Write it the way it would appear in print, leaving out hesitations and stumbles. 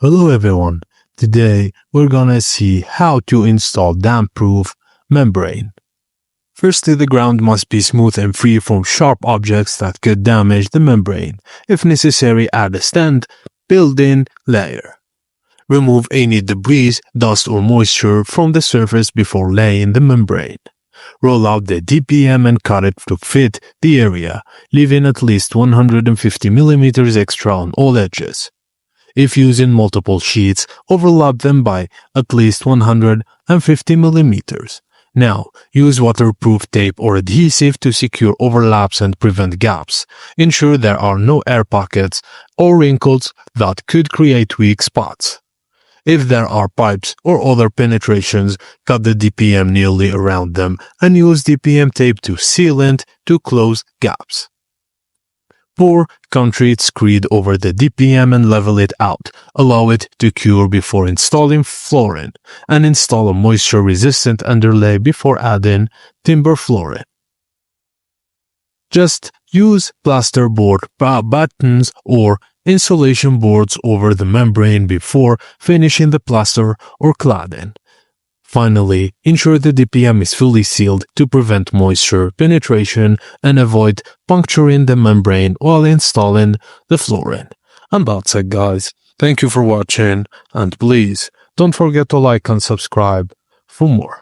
Hello everyone, today we're gonna see how to install damp-proof membrane. Firstly, the ground must be smooth and free from sharp objects that could damage the membrane. If necessary, add a stand, built-in layer. Remove any debris, dust or moisture from the surface before laying the membrane. Roll out the DPM and cut it to fit the area, leaving at least 150 mm extra on all edges. If using multiple sheets, overlap them by at least 150 mm. Now, use waterproof tape or adhesive to secure overlaps and prevent gaps. Ensure there are no air pockets or wrinkles that could create weak spots. If there are pipes or other penetrations, cut the DPM nearly around them and use DPM tape to sealant to close gaps. Pour concrete screed over the DPM and level it out. Allow it to cure before installing flooring, and install a moisture-resistant underlay before adding timber flooring. Just use plasterboard battens or insulation boards over the membrane before finishing the plaster or cladding. Finally, ensure the DPM is fully sealed to prevent moisture penetration and avoid puncturing the membrane while installing the flooring. And that's it, guys. Thank you for watching, and please don't forget to like and subscribe for more.